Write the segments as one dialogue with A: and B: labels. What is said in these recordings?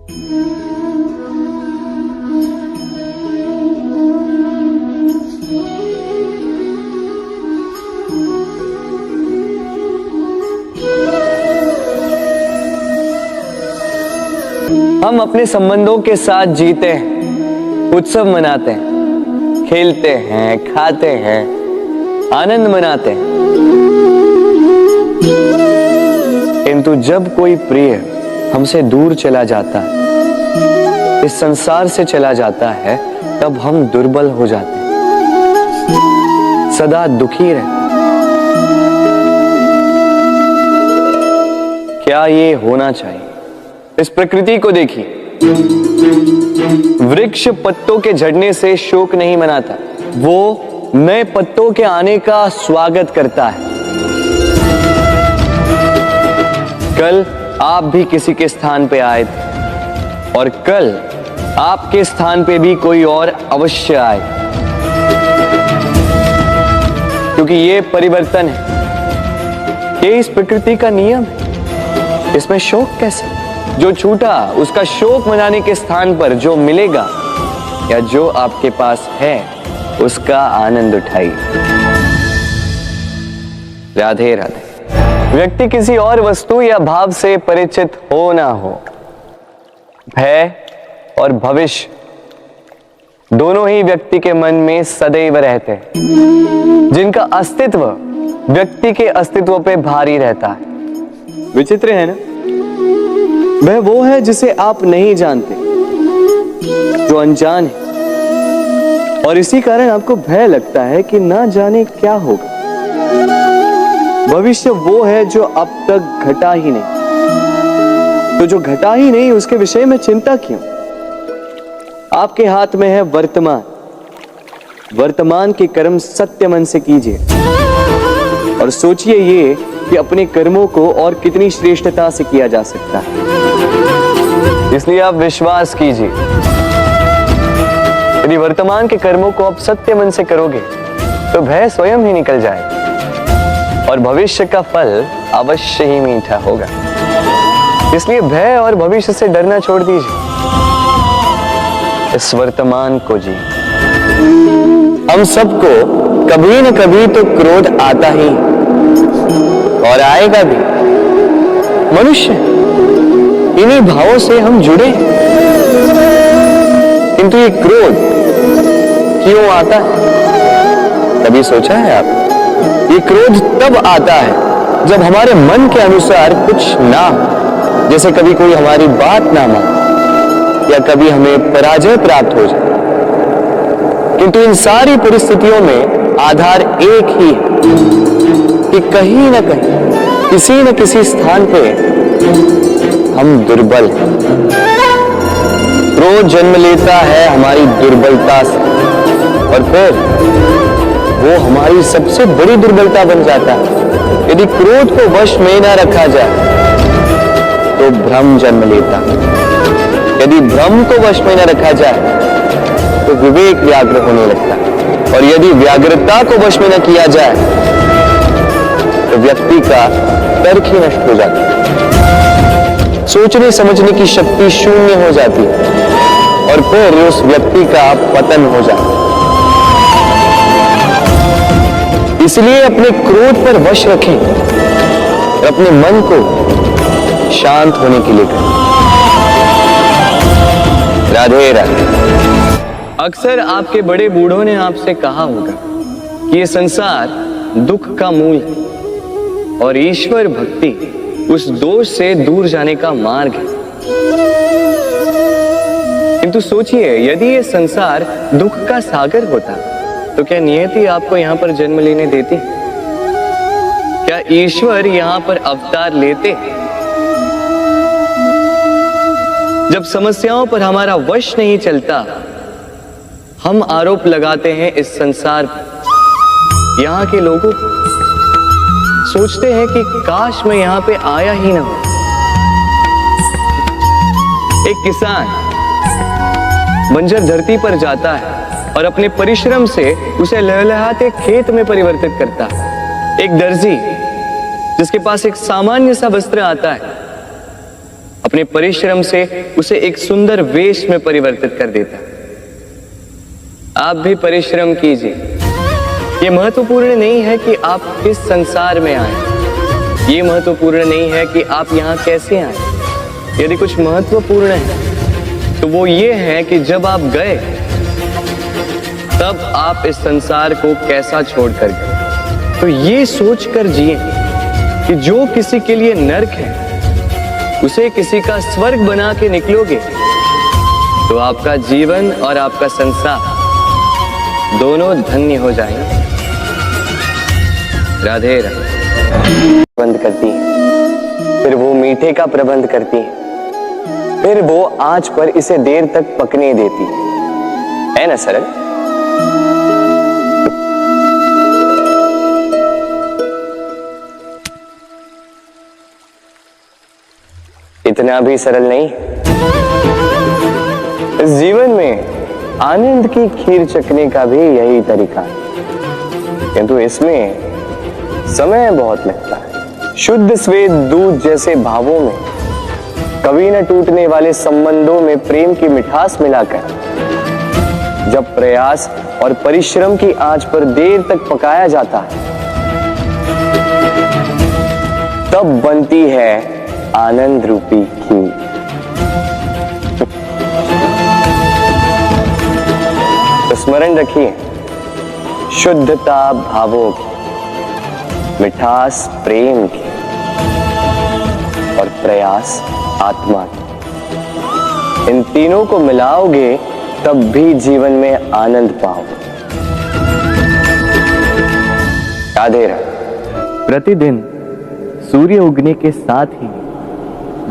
A: हम अपने संबंधों के साथ जीते हैं, उत्सव मनाते हैं, खेलते हैं, खाते हैं, आनंद मनाते हैं। किंतु जब कोई प्रिय हमसे दूर चला जाता है, इस संसार से चला जाता है, तब हम दुर्बल हो जाते हैं, सदा दुखी रहते हैं। क्या ये होना चाहिए? इस प्रकृति को देखिए, वृक्ष पत्तों के झड़ने से शोक नहीं मनाता, वो नए पत्तों के आने का स्वागत करता है। कल आप भी किसी के स्थान पे आए थे और कल आपके स्थान पे भी कोई और अवश्य आए, क्योंकि ये परिवर्तन है, ये इस प्रकृति का नियम है। इसमें शोक कैसे? जो छूटा उसका शोक मनाने के स्थान पर जो मिलेगा या जो आपके पास है उसका आनंद उठाइए। राधे राधे। व्यक्ति किसी और वस्तु या भाव से परिचित हो ना हो, भय और भविष्य दोनों ही व्यक्ति के मन में सदैव रहते हैं, जिनका अस्तित्व व्यक्ति के अस्तित्व पे भारी रहता है। विचित्र है ना? वह वो है जिसे आप नहीं जानते, जो अनजान है, और इसी कारण आपको भय लगता है कि ना जाने क्या होगा। भविष्य वो है जो अब तक घटा ही नहीं, तो जो घटा ही नहीं उसके विषय में चिंता क्यों? आपके हाथ में है वर्तमान। वर्तमान के कर्म सत्य मन से कीजिए और सोचिए ये कि अपने कर्मों को और कितनी श्रेष्ठता से किया जा सकता है। इसलिए आप विश्वास कीजिए, यदि वर्तमान के कर्मों को आप सत्य मन से करोगे तो भय स्वयं ही निकल जाएगा और भविष्य का फल अवश्य ही मीठा होगा। इसलिए भय और भविष्य से डरना छोड़ दीजिए, इस वर्तमान को जी। हम सबको कभी न कभी तो क्रोध आता ही और आएगा भी। मनुष्य इन्हीं भावों से हम जुड़े हैं। किंतु ये क्रोध क्यों आता है? कभी सोचा है आप? ये क्रोध तब आता है जब हमारे मन के अनुसार कुछ ना हो, जैसे कभी कोई हमारी बात ना माने या कभी हमें पराजय प्राप्त हो जाए। किंतु इन सारी परिस्थितियों में आधार एक ही है कि कहीं ना कहीं किसी न किसी स्थान पे हम दुर्बल हैं। क्रोध जन्म लेता है हमारी दुर्बलता से और फिर वो हमारी सबसे बड़ी दुर्बलता बन जाता है। यदि क्रोध को वश में ना रखा जाए तो भ्रम जन्म लेता है। यदि भ्रम को वश में न रखा जाए तो विवेक व्याग्र होने लगता है और यदि व्याग्रता को वश में न किया जाए तो व्यक्ति का तर्क ही नष्ट हो जाता है, सोचने समझने की शक्ति शून्य हो जाती है और फिर उस व्यक्ति का पतन हो जाता है। इसलिए अपने क्रोध पर वश रखें और अपने मन को शांत होने के लिए करें। राधे राधे। अक्सर आपके बड़े बूढ़ों ने आपसे कहा होगा कि ये संसार दुख का मूल है और ईश्वर भक्ति उस दोष से दूर जाने का मार्ग है। किंतु सोचिए, यदि ये संसार दुख का सागर होता तो क्या नियति आपको यहां पर जन्म लेने देती? क्या ईश्वर यहां पर अवतार लेते? जब समस्याओं पर हमारा वश नहीं चलता, हम आरोप लगाते हैं इस संसार पर। यहाँ के लोगों सोचते हैं कि काश मैं यहाँ पे आया ही ना हो। एक किसान बंजर धरती पर जाता है और अपने परिश्रम से उसे लहलहाते खेत में परिवर्तित करता है। एक दर्जी जिसके पास एक सामान्य सा वस्त्र आता है, अपने परिश्रम से उसे एक सुंदर वेश में परिवर्तित कर देता है। आप भी परिश्रम कीजिए। ये महत्वपूर्ण नहीं है कि आप किस संसार में आए, ये महत्वपूर्ण नहीं है कि आप यहाँ कैसे आए। यदि कुछ महत्वपूर्ण है तो वो ये है कि जब आप गए तब आप इस संसार को कैसा छोड़कर गए। तो ये सोचकर जिए कि जो किसी के लिए नरक है उसे किसी का स्वर्ग बना के निकलोगे तो आपका जीवन और आपका संसार दोनों धन्य हो जाएंगे। राधे राधे। प्रबंध करती है, फिर वो मीठे का प्रबंध करती है, फिर वो आंच पर इसे देर तक पकने देती है ना सरल? इतना भी सरल नहीं। इस जीवन में आनंद की खीर चखने का भी यही तरीका है, किंतु इसमें समय बहुत लगता है। शुद्ध श्वेत दूध जैसे भावों में, कभी न टूटने वाले संबंधों में प्रेम की मिठास मिलाकर जब प्रयास और परिश्रम की आंच पर देर तक पकाया जाता है तब बनती है आनंद रूपी खीर। तो स्मरण रखिए, शुद्धता भावों की, मिठास प्रेम की और प्रयास आत्मा की, इन तीनों को मिलाओगे तब भी जीवन में आनंद पाओगे। राधे राधे। प्रतिदिन सूर्य उगने के साथ ही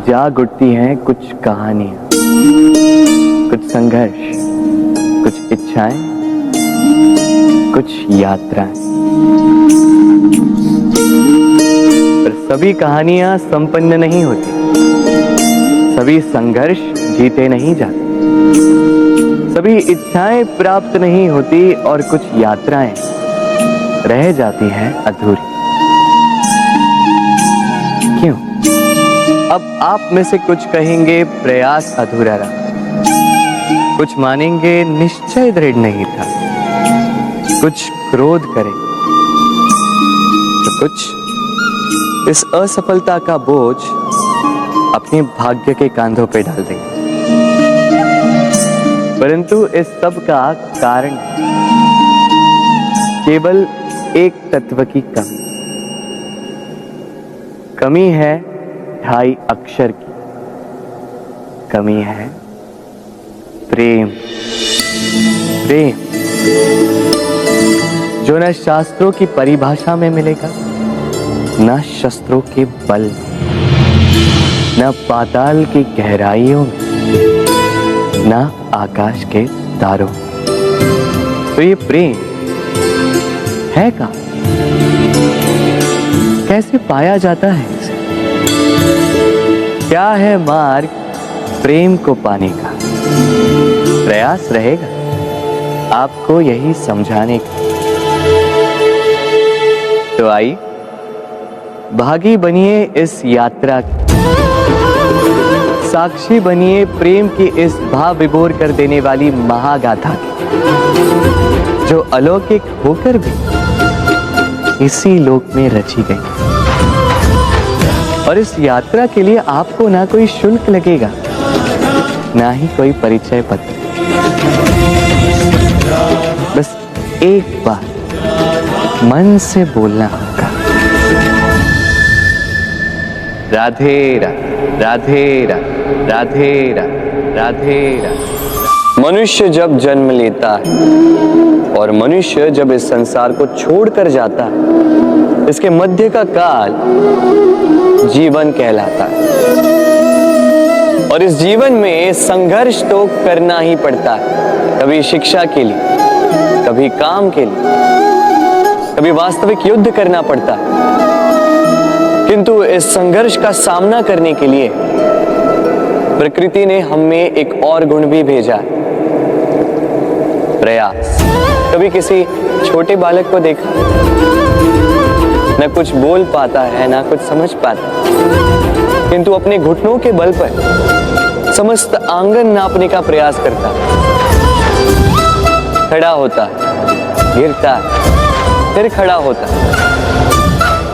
A: जाग उठती हैं कुछ कहानियां, कुछ संघर्ष, कुछ इच्छाएं, कुछ यात्राएं। पर सभी कहानियां संपन्न नहीं होती, सभी संघर्ष जीते नहीं जाते, सभी इच्छाएं प्राप्त नहीं होती और कुछ यात्राएं रह जाती हैं अधूरी। क्यों? अब आप में से कुछ कहेंगे प्रयास अधूरा रहा, कुछ मानेंगे निश्चय दृढ़ नहीं था, कुछ क्रोध करें तो कुछ इस असफलता का बोझ अपने भाग्य के कांधों पे डाल देंगे। परंतु इस सब का कारण केवल एक तत्व की कमी है 2.5 अक्षर की कमी है, प्रेम। प्रेम जो न शास्त्रों की परिभाषा में मिलेगा, न शस्त्रों के बल, न पाताल की गहराइयों में, न आकाश के तारों। तो ये प्रेम है का? कैसे पाया जाता है इसे? क्या है मार्ग प्रेम को पाने का? प्रयास रहेगा आपको यही समझाने का। तो आई भागी बनिए इस यात्रा की, साक्षी बनिए प्रेम की इस भाव विभोर कर देने वाली महागाथा की, जो अलौकिक होकर भी इसी लोक में रची गई। और इस यात्रा के लिए आपको ना कोई शुल्क लगेगा, ना ही कोई परिचय पत्र। बस एक बार मन से बोलना होगा, राधे राधे राधे राधे राधे राधे। मनुष्य जब जन्म लेता है और मनुष्य जब इस संसार को छोड़कर जाता है, इसके मध्य का काल जीवन कहलाता है। और इस जीवन में संघर्ष तो करना ही पड़ता है, कभी शिक्षा के लिए, कभी काम के लिए, कभी वास्तविक युद्ध करना पड़ता है। किंतु इस संघर्ष का सामना करने के लिए प्रकृति ने हम में एक और गुण भी भेजा, प्रयास। कभी किसी छोटे बालक को देखा, न कुछ बोल पाता है, ना कुछ समझ पाता है, किंतु अपने घुटनों के बल पर समस्त आंगन नापने का प्रयास करता, खड़ा होता, गिरता, फिर खड़ा होता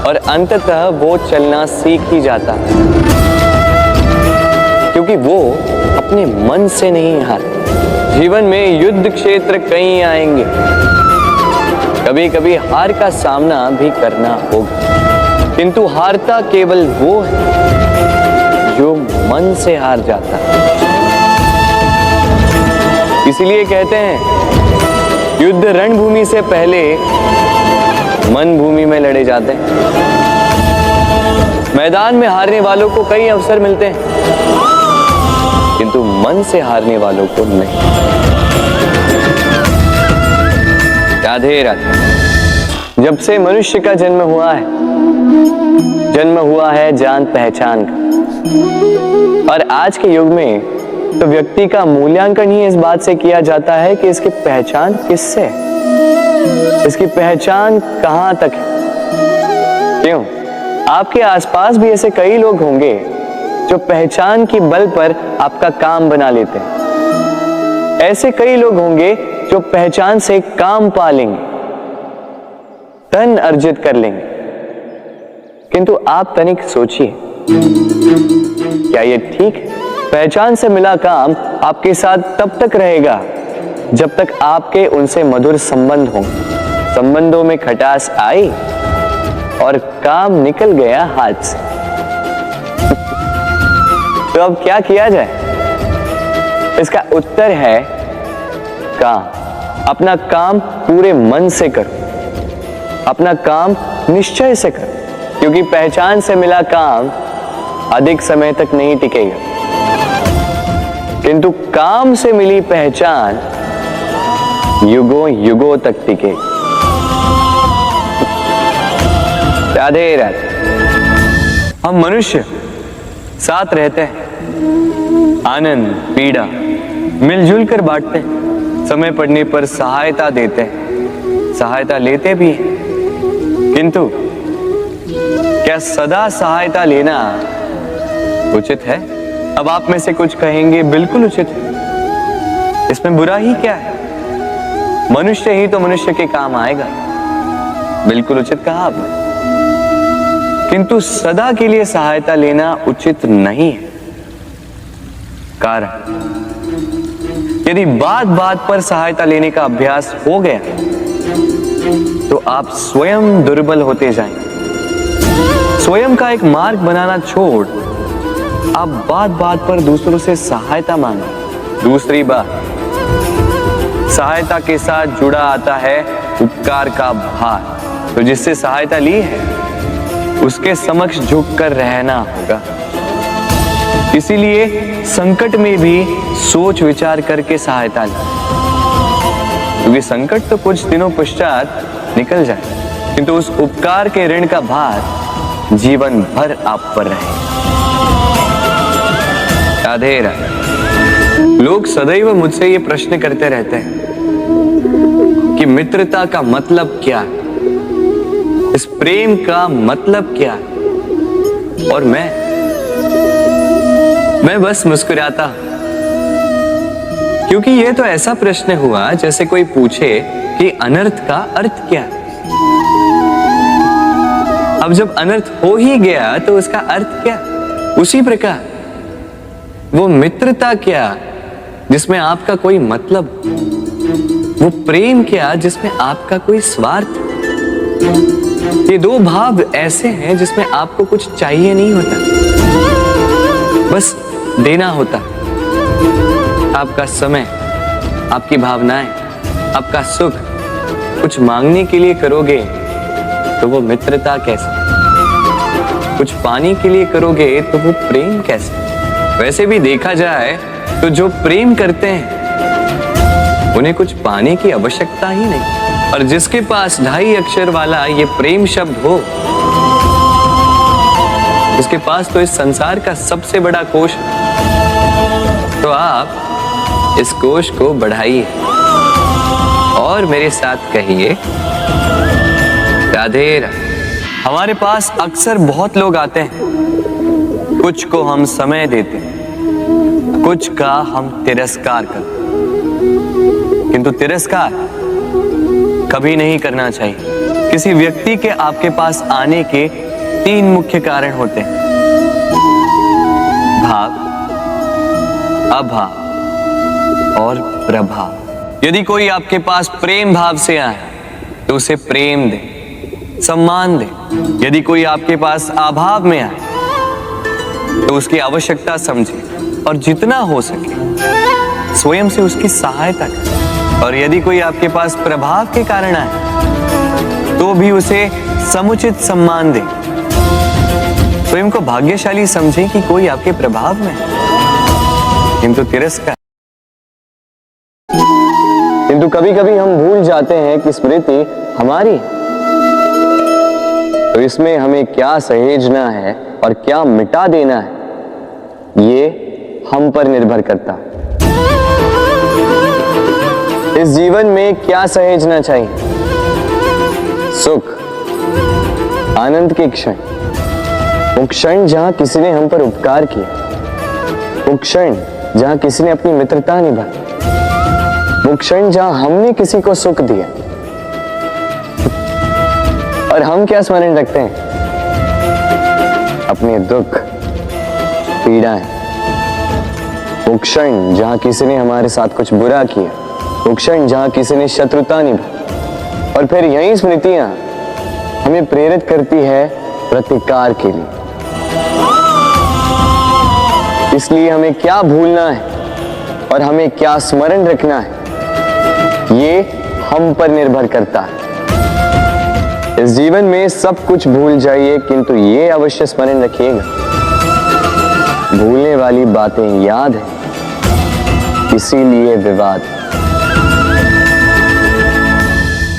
A: और अंततः वो चलना सीख ही जाता, क्योंकि वो अपने मन से नहीं हारता। जीवन में युद्ध क्षेत्र कई आएंगे, कभी कभी हार का सामना भी करना होगा, किंतु हारता केवल वो है जो मन से हार जाता है। इसलिए कहते हैं युद्ध रणभूमि से पहले मन भूमि में लड़े जाते हैं। मैदान में हारने वालों को कई अवसर मिलते हैं, किंतु मन से हारने वालों को नहीं। राधे राधे। जब से मनुष्य का जन्म हुआ है जान पहचान का। और आज के युग में तो व्यक्ति का मूल्यांकन ही इस बात से किया जाता है कि इसकी पहचान किससे है, इसकी पहचान कहां तक है। क्यों? आपके आसपास भी ऐसे कई लोग होंगे जो पहचान की बल पर आपका काम बना लेते हैं। ऐसे कई लोग होंगे जो पहचान से काम पा लेंगे, धन अर्जित कर लेंगे, किंतु आप तनिक सोचिए, क्या ये ठीक है? पहचान से मिला काम आपके साथ तब तक रहेगा जब तक आपके उनसे मधुर संबंध हों। संबंधों में खटास आई और काम निकल गया हाथ से, तो अब क्या किया जाए? इसका उत्तर है काम। अपना काम पूरे मन से करो, अपना काम निश्चय से करो, क्योंकि पहचान से मिला काम अधिक समय तक नहीं टिकेगा, किंतु काम से मिली पहचान युगों युगों तक टिकेगी। राधे राधे। हम मनुष्य साथ रहते हैं, आनंद पीड़ा मिलजुल कर बांटते हैं, समय पड़ने पर सहायता देते हैं, सहायता लेते भी हैं, किंतु क्या सदा सहायता लेना उचित है? अब आप में से कुछ कहेंगे बिल्कुल उचित है, इसमें बुरा ही क्या है? मनुष्य ही तो मनुष्य के काम आएगा। बिल्कुल उचित कहा आपने, किंतु सदा के लिए सहायता लेना उचित नहीं है। कारण, यदि बात बात पर सहायता लेने का अभ्यास हो गया तो आप स्वयं दुर्बल होते जाएंगे। स्वयं का एक मार्ग बनाना छोड़ आप बात बात पर दूसरों से सहायता मांगे। दूसरी बात, सहायता के साथ जुड़ा आता है उपकार का भार, तो जिससे सहायता ली है उसके समक्ष झुककर रहना होगा। इसीलिए संकट में भी सोच विचार करके सहायता लें, क्योंकि संकट तो कुछ दिनों पश्चात निकल जाए, किंतु उस उपकार के ऋण का भार जीवन भर आप पर रहे। राधे राधे। लोग सदैव मुझसे ये प्रश्न करते रहते हैं कि मित्रता का मतलब क्या है, इस प्रेम का मतलब क्या है, और मैं बस मुस्कुराता, क्योंकि यह तो ऐसा प्रश्न हुआ जैसे कोई पूछे कि अनर्थ का अर्थ क्या है। अब जब अनर्थ हो ही गया तो उसका अर्थ क्या? उसी प्रकार वो मित्रता क्या जिसमें आपका कोई मतलब, वो प्रेम क्या जिसमें आपका कोई स्वार्थ। ये दो भाव ऐसे हैं जिसमें आपको कुछ चाहिए नहीं होता, बस देना होता। आपका समय, आपकी भावनाएं, आपका सुख कुछ मांगने के लिए करोगे तो वो मित्रता कैसे? कुछ पाने के लिए करोगे तो वो प्रेम कैसे? वैसे भी देखा जाए तो जो प्रेम करते हैं उन्हें कुछ पाने की आवश्यकता ही नहीं, और जिसके पास 2.5 अक्षर वाला ये प्रेम शब्द हो, उसके पास तो इस संसार का सबसे बड़ा कोश है। तो आप इस कोश को बढ़ाइए और मेरे साथ कहिए राधे राधे। हमारे पास अक्सर बहुत लोग आते हैं कुछ को हम समय देते, कुछ का हम तिरस्कार करते, किंतु तिरस्कार कभी नहीं करना चाहिए। किसी व्यक्ति के आपके पास आने के 3 मुख्य कारण होते हैं: भाव, अभाव और प्रभाव। यदि कोई आपके पास प्रेम भाव से आए तो उसे प्रेम दे, सम्मान दे। यदि कोई आपके पास अभाव में आए तो उसकी आवश्यकता समझे और जितना हो सके स्वयं से उसकी सहायता करें। और यदि कोई आपके पास प्रभाव के कारण आए तो भी उसे समुचित सम्मान दे। स्वयं को भाग्यशाली समझे कि कोई आपके प्रभाव में है, किंतु तिरस्कार। किंतु कभी कभी हम भूल जाते हैं कि स्मृति हमारी, तो इसमें हमें क्या सहेजना है और क्या मिटा देना है, ये हम पर निर्भर करता है। इस जीवन में क्या सहेजना चाहिए? सुख, आनंद के क्षण, वो क्षण जहां किसी ने हम पर उपकार किया, वो क्षण जहां किसी ने अपनी मित्रता निभाई, वो क्षण जहां हमने किसी को सुख दिया। और हम क्या स्मरण रखते हैं? अपने दुख, पीड़ाएं। वो क्षण जहां किसी ने हमारे साथ कुछ बुरा किया, वो क्षण जहां किसी ने शत्रुता निभाई। और फिर यही स्मृतियां हमें प्रेरित करती है प्रतिकार के लिए। इसलिए हमें क्या भूलना है और हमें क्या स्मरण रखना है, ये हम पर निर्भर करता है। इस जीवन में सब कुछ भूल जाइए, किंतु ये अवश्य स्मरण रखिएगा, भूलने वाली बातें याद है, इसीलिए विवाद।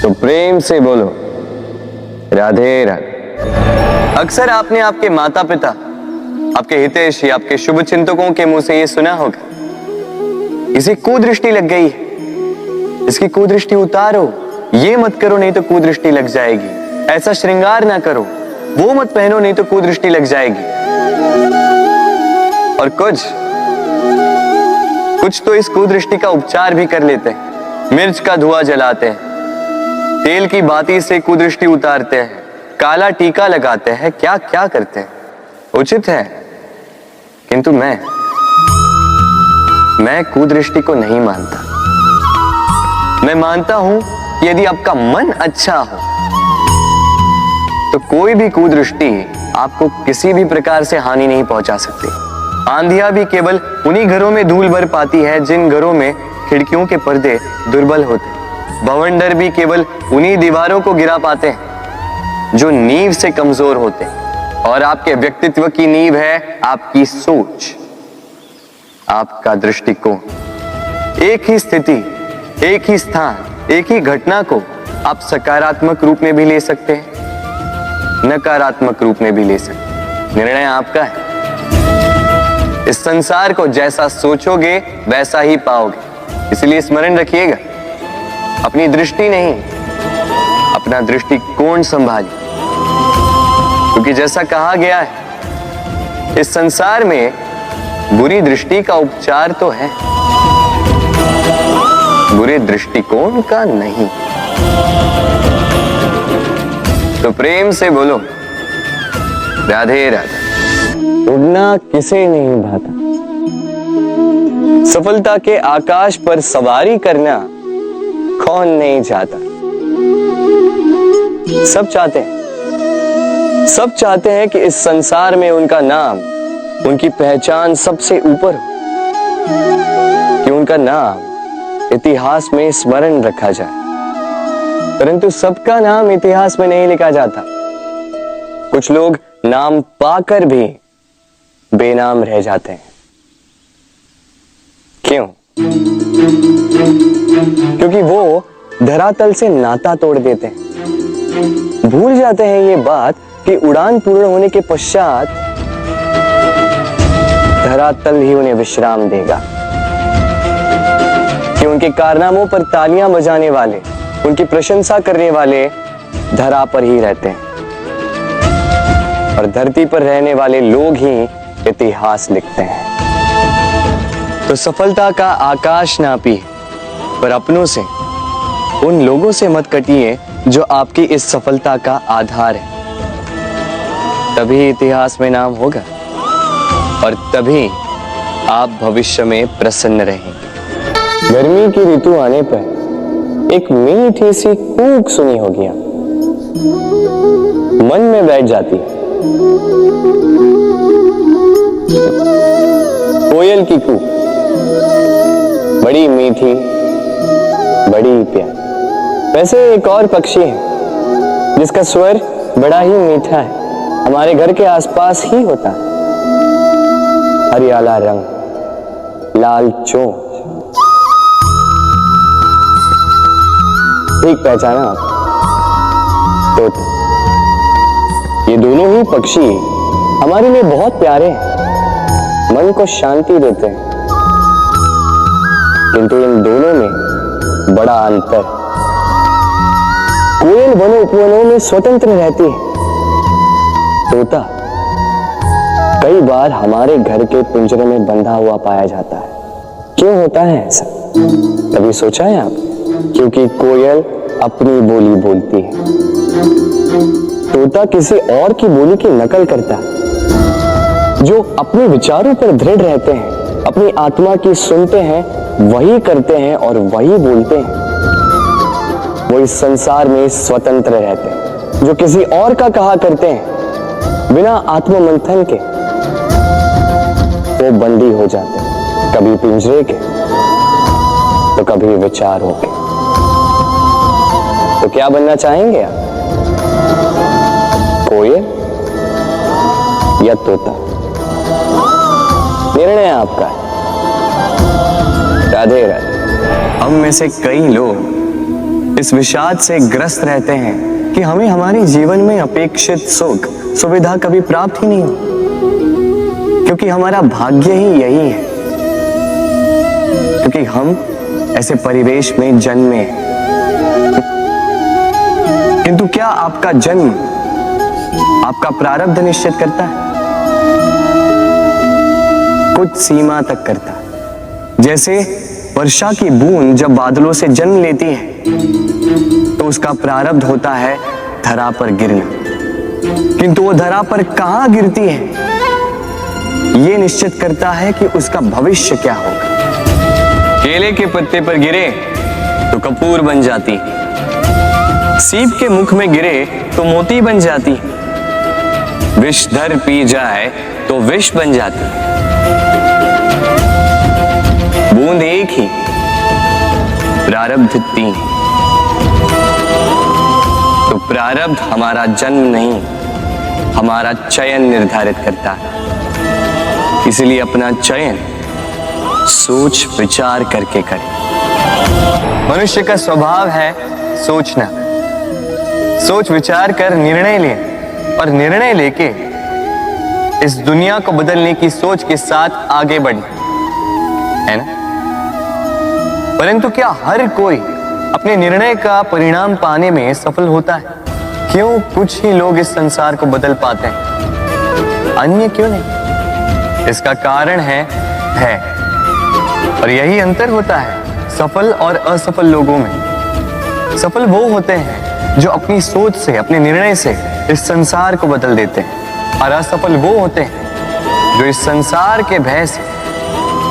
A: तो प्रेम से बोलो राधे राधे। अक्सर आपने आपके माता पिता, आपके हितैषी, आपके शुभ चिंतकों के मुंह से ये सुना होगा, इसे कुदृष्टि लग गई है, इसकी कुदृष्टि उतारो, ये मत करो नहीं तो कुदृष्टि लग जाएगी, ऐसा श्रृंगार ना करो, वो मत पहनो नहीं तो कुदृष्टि लग जाएगी। और कुछ तो इस कुदृष्टि का उपचार भी कर लेते हैं। मिर्च का धुआं जलाते हैं, तेल की बाती से कुदृष्टि उतारते हैं, काला टीका लगाते हैं, क्या क्या करते हैं। उचित है, किंतु मैं कुदृष्टि को नहीं मानता। मैं मानता हूं कि यदि आपका मन अच्छा हो तो कोई भी कुदृष्टि आपको किसी भी प्रकार से हानि नहीं पहुंचा सकती। आंधियां भी केवल उन्हीं घरों में धूल भर पाती है जिन घरों में खिड़कियों के पर्दे दुर्बल होते। बवंडर भी केवल उन्हीं दीवारों को गिरा पाते हैं जो नींव से कमजोर होते। और आपके व्यक्तित्व की नींव है आपकी सोच, आपका दृष्टिकोण। एक ही स्थिति, एक ही स्थान, एक ही घटना को आप सकारात्मक रूप में भी ले सकते हैं, नकारात्मक रूप में भी ले सकते हैं। निर्णय आपका है। इस संसार को जैसा सोचोगे वैसा ही पाओगे। इसलिए स्मरण रखिएगा, अपनी दृष्टि नहीं, अपना दृष्टिकोण संभालिए। क्योंकि जैसा कहा गया है, इस संसार में बुरी दृष्टि का उपचार तो है, बुरे दृष्टिकोण का नहीं। तो प्रेम से बोलो राधे राधे। उड़ना किसे नहीं भाता, सफलता के आकाश पर सवारी करना कौन नहीं चाहता। सब चाहते हैं कि इस संसार में उनका नाम, उनकी पहचान सबसे ऊपर हो, कि उनका नाम इतिहास में स्मरण रखा जाए। परंतु सबका नाम इतिहास में नहीं लिखा जाता। कुछ लोग नाम पाकर भी बेनाम रह जाते हैं। क्यों? क्योंकि वो धरातल से नाता तोड़ देते हैं। भूल जाते हैं ये बात कि उड़ान पूर्ण होने के पश्चात धरातल ही उन्हें विश्राम देगा, कि उनके कारनामों पर तालियां बजाने वाले, उनकी प्रशंसा करने वाले धरा पर ही रहते हैं और धरती पर रहने वाले लोग ही इतिहास लिखते हैं। तो सफलता का आकाश नापी, पर अपनों से, उन लोगों से मत कटिए जो आपकी इस सफलता का आधार है। तभी इतिहास में नाम होगा और तभी आप भविष्य में प्रसन्न रहेंगे। गर्मी की ऋतु आने पर एक मीठी सी कूक सुनी होगी, आप मन में बैठ जाती। कोयल की कूक, बड़ी मीठी, बड़ी प्यारी। वैसे एक और पक्षी है जिसका स्वर बड़ा ही मीठा है, हमारे घर के आसपास ही होता है। हरियाला रंग, लाल चोंच। ठीक पहचाना आप, तोता। ये दोनों ही पक्षी हमारे लिए बहुत प्यारे हैं, मन को शांति देते हैं। किंतु इन दोनों में बड़ा अंतर। कोयल वनों उपवनों में स्वतंत्र रहती है, तोता कई बार हमारे घर के पिंजरे में बंधा हुआ पाया जाता है। क्यों होता है ऐसा, कभी सोचा है आप? क्योंकि कोयल अपनी बोली बोलती है, तोता किसी और की बोली की नकल करता है। जो अपने विचारों पर दृढ़ रहते हैं, अपनी आत्मा की सुनते हैं, वही करते हैं और वही बोलते हैं। वो इस संसार में स्वतंत्र रहते हैं। जो किसी और का कहा करते हैं बिना आत्ममंथन के, वो बंदी हो जाते हैं, कभी पिंजरे के तो कभी विचारों के। तो क्या बनना चाहेंगे आप, कोयल या तोता? निर्णय आपका है। राधे राधे। हम में से कई लोग इस विषाद से ग्रस्त रहते हैं कि हमें हमारे जीवन में अपेक्षित सुख सुविधा कभी प्राप्त ही नहीं हो, क्योंकि हमारा भाग्य ही यही है, क्योंकि हम ऐसे परिवेश में जन्मे। किंतु क्या आपका जन्म आपका प्रारब्ध निश्चित करता है? कुछ सीमा तक करता है। जैसे वर्षा की बूंद जब बादलों से जन्म लेती है तो उसका प्रारब्ध होता है धरा पर गिरना, किंतु वो धरा पर कहां गिरती है ये निश्चित करता है कि उसका भविष्य क्या होगा। केले के पत्ते पर गिरे तो कपूर बन जाती, सीप के मुख में गिरे तो मोती बन जाती, विषधर पी जाए तो विष बन जाती। बूंद एक ही, प्रारब्ध तीन। तो प्रारब्ध हमारा जन्म नहीं, हमारा चयन निर्धारित करता है। इसलिए अपना चयन सोच विचार करके करें। मनुष्य का स्वभाव है सोचना, सोच विचार कर निर्णय लें और निर्णय लेके इस दुनिया को बदलने की सोच के साथ आगे बढ़ें, है ना? परंतु क्या हर कोई अपने निर्णय का परिणाम पाने में सफल होता है? क्यों कुछ ही लोग इस संसार को बदल पाते हैं, अन्य क्यों नहीं? इसका कारण है भय, और यही अंतर होता है सफल और असफल लोगों में। सफल वो होते हैं जो अपनी सोच से, अपने निर्णय से इस संसार को बदल देते हैं, और असफल वो होते हैं जो इस संसार के भय से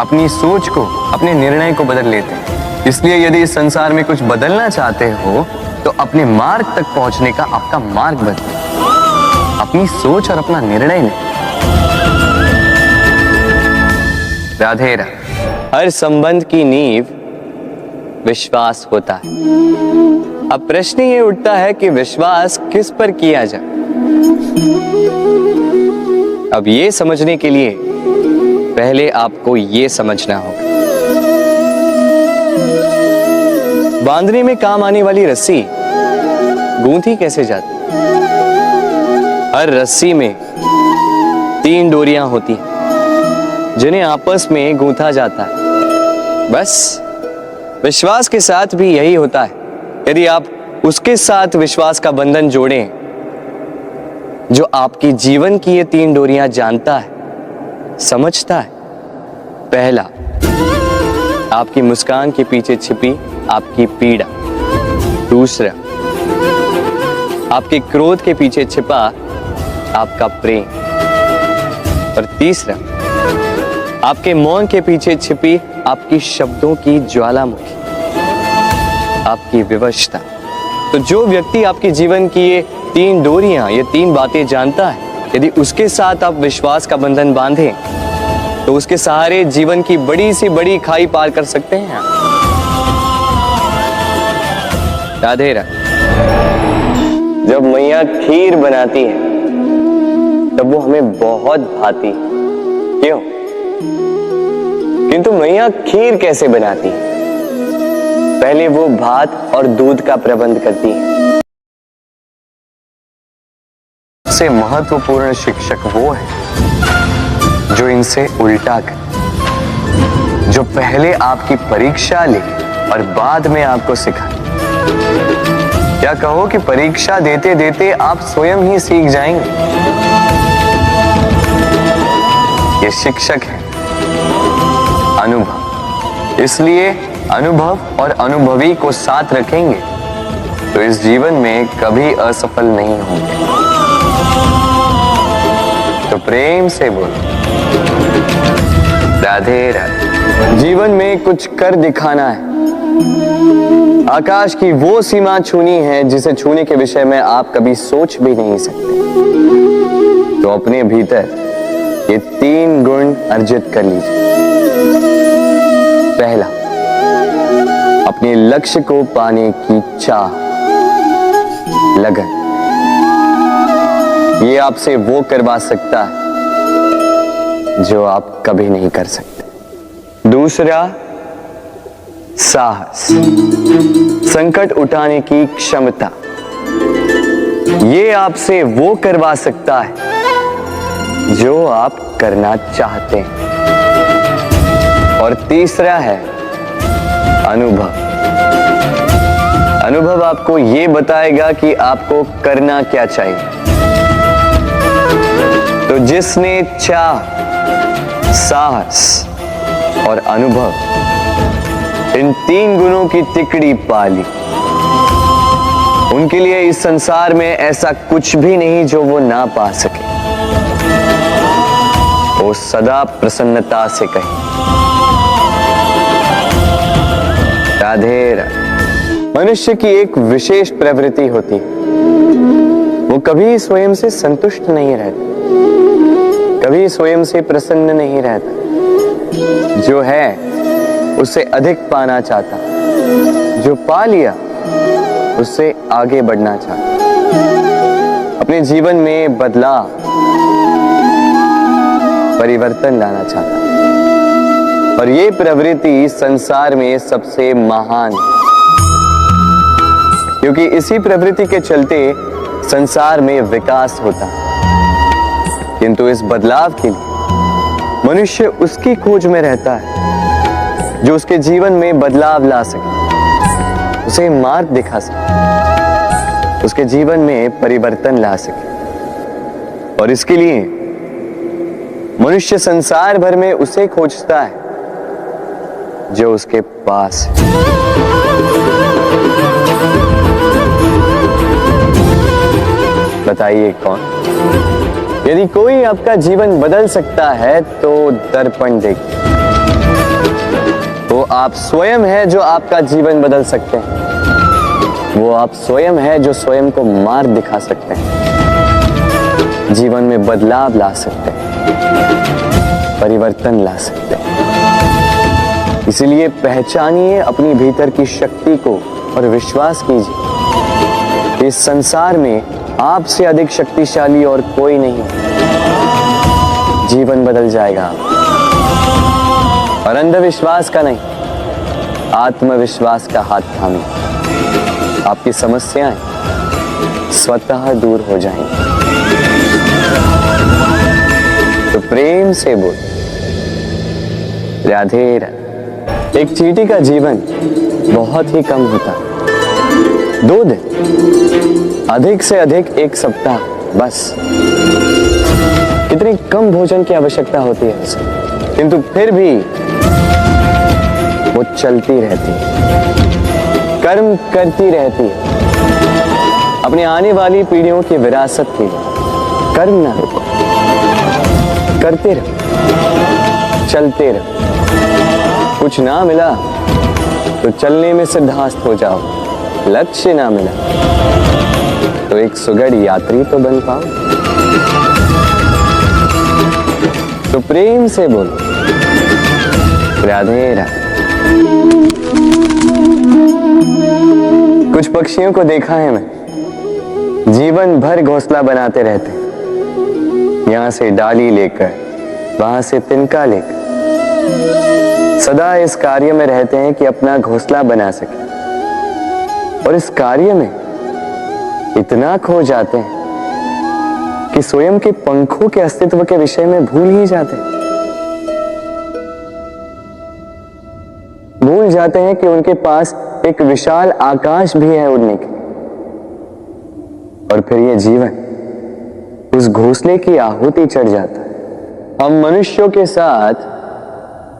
A: अपनी सोच को, अपने निर्णय को बदल लेते हैं। इसलिए यदि इस संसार में कुछ बदलना चाहते हो तो अपने मार्ग तक पहुंचने का आपका मार्ग बदलो, अपनी सोच और अपना निर्णय लें। राधे राधे। हर संबंध की नींव विश्वास होता है। अब प्रश्न ये उठता है कि विश्वास किस पर किया जाए। अब ये समझने के लिए पहले आपको ये समझना होगा, बांधने में काम आने वाली रस्सी गूंथी कैसे जाती? हर रस्सी में 3 डोरियां होती हैं जिन्हें आपस में गूंथा जाता है। बस विश्वास के साथ भी यही होता है। यदि आप उसके साथ विश्वास का बंधन जोड़ें जो आपकी जीवन की ये 3 डोरियां जानता है, समझता है। पहला, आपकी मुस्कान के पीछे छिपी आपकी पीड़ा। दूसरा, आपके क्रोध के पीछे छिपा आपका प्रेम। और तीसरा, आपके मौन के पीछे छिपी आपकी शब्दों की ज्वालामुखी, आपकी विवशता। तो जो व्यक्ति आपके जीवन की ये 3 डोरियां, ये 3 बातें जानता है, यदि उसके साथ आप विश्वास का बंधन बांधें तो उसके सहारे जीवन की बड़ी से बड़ी खाई पार कर सकते हैं। राधे राधे। जब मैया खीर बनाती है तब वो हमें बहुत भाती है। क्यों? किंतु मैया खीर कैसे बनाती है? पहले वो भात और दूध का प्रबंध करती है। सबसे महत्वपूर्ण शिक्षक वो है जो इनसे उल्टा करे, जो पहले आपकी परीक्षा ले और बाद में आपको सिखाए। क्या कहो कि परीक्षा देते देते आप स्वयं ही सीख जाएंगे। ये शिक्षक है अनुभव। इसलिए अनुभव और अनुभवी को साथ रखेंगे तो इस जीवन में कभी असफल नहीं होंगे। तो प्रेम से बोलो राधे राधे। जीवन में कुछ कर दिखाना है। आकाश की वो सीमा छूनी है जिसे छूने के विषय में आप कभी सोच भी नहीं सकते। तो अपने भीतर ये 3 गुण अर्जित कर लीजिए। पहला, अपने लक्ष्य को पाने की चाह, लगन। ये आपसे वो करवा सकता है जो आप कभी नहीं कर सकते। दूसरा, साहस, संकट उठाने की क्षमता। ये आपसे वो करवा सकता है जो आप करना चाहते हैं। और तीसरा है अनुभव। अनुभव आपको ये बताएगा कि आपको करना क्या चाहिए। तो जिसने चाह, साहस और अनुभव, इन 3 गुणों की तिकड़ी पाली, उनके लिए इस संसार में ऐसा कुछ भी नहीं जो वो ना पा सके। वो सदा प्रसन्नता से कहे राधे राधे। मनुष्य की एक विशेष प्रवृत्ति होती है, वो कभी स्वयं से संतुष्ट नहीं रहता, कभी स्वयं से प्रसन्न नहीं रहता। जो है उससे अधिक पाना चाहता, जो पा लिया उससे आगे बढ़ना चाहता, अपने जीवन में बदलाव, परिवर्तन लाना चाहता। और ये प्रवृत्ति संसार में सबसे महान है, क्योंकि इसी प्रवृत्ति के चलते संसार में विकास होता है। किंतु इस बदलाव के लिए मनुष्य उसकी खोज में रहता है जो उसके जीवन में बदलाव ला सके, उसे मार्ग दिखा सके, उसके जीवन में परिवर्तन ला सके। और इसके लिए मनुष्य संसार भर में उसे खोजता है जो उसके पास है। बताइए कौन? यदि कोई आपका जीवन बदल सकता है तो दर्पण देखिए। वो आप स्वयं है जो आपका जीवन बदल सकते हैं। वो आप स्वयं है जो स्वयं को मार्ग दिखा सकते हैं, जीवन में बदलाव ला सकते हैं, परिवर्तन ला सकते हैं। इसलिए पहचानिए अपनी भीतर की शक्ति को और विश्वास कीजिए इस संसार में आपसे अधिक शक्तिशाली और कोई नहीं। जीवन बदल जाएगा। और अंधविश्वास का नहीं, आत्मविश्वास का हाथ थामिए। आपकी समस्याएं स्वतः दूर हो जाएंगी। तो प्रेम से बोल राधे राधे। एक चींटी का जीवन बहुत ही कम होता है, 2 दिन, अधिक से अधिक 1 सप्ताह बस। कितनी कम भोजन की आवश्यकता होती है उसे, किंतु फिर भी वो चलती रहती है, कर्म करती रहती है अपनी आने वाली पीढ़ियों की विरासत के लिए। कर्म ना रुको, करते रहो, चलते रहो। कुछ ना मिला तो चलने में सिद्धास्त हो जाओ, लक्ष्य ना मिला तो एक सुगढ़ यात्री तो बन पाओ। तो प्रेम से बोलो राधे राधे। कुछ पक्षियों को देखा है मैं, जीवन भर घोंसला बनाते रहते हैं, यहां से डाली लेकर वहां से तिनका लेकर, सदा इस कार्य में रहते हैं कि अपना घोंसला बना सके, और इस कार्य में इतना खो जाते हैं कि स्वयं के पंखों के अस्तित्व के विषय में भूल ही जाते हैं। भूल जाते हैं कि उनके पास एक विशाल आकाश भी है उड़ने के, और फिर ये जीवन उस घोंसले की आहुति चढ़ जाता है। हम मनुष्यों के साथ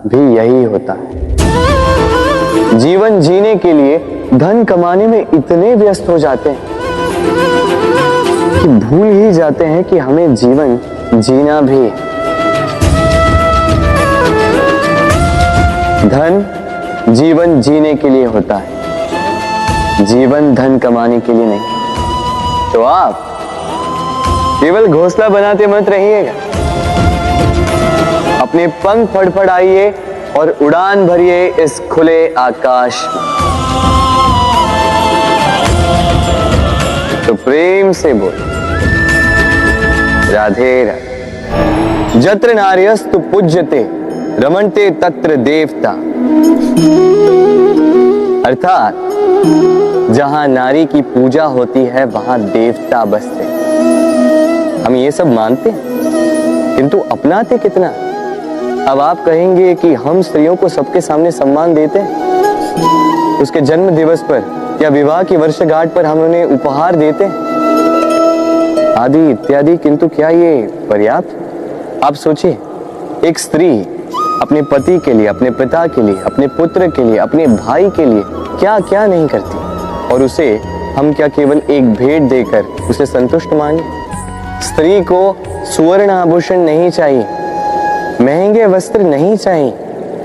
A: भी यही होता है। जीवन जीने के लिए धन कमाने में इतने व्यस्त हो जाते हैं कि भूल ही जाते हैं कि हमें जीवन जीना भी है। धन जीवन जीने के लिए होता है, जीवन धन कमाने के लिए नहीं। तो आप केवल घोंसला बनाते मत रहिएगा, अपने पंख फड़फड़ाइए और उड़ान भरिए इस खुले आकाश में। तो प्रेम से बोलो राधे राधे। जत्र नार्यस्तु पूज्यते रमन्ते तत्र देवता। अर्थात जहां नारी की पूजा होती है वहां देवता बसते। हम ये सब मानते हैं किंतु अपनाते कितना? अब आप कहेंगे कि हम स्त्रियों को सबके सामने सम्मान देते हैं, उसके जन्म दिवस पर या विवाह की वर्षगांठ पर हम उन्हें उपहार देते हैं आदि इत्यादि, किंतु क्या ये पर्याप्त? आप सोचिए, एक स्त्री अपने पति के लिए, अपने पिता के लिए, अपने पुत्र के लिए, अपने भाई के लिए क्या क्या नहीं करती, और उसे हम क्या केवल एक भेंट देकर उसे संतुष्ट माने? स्त्री को सुवर्ण आभूषण नहीं चाहिए, महंगे वस्त्र नहीं चाहिए,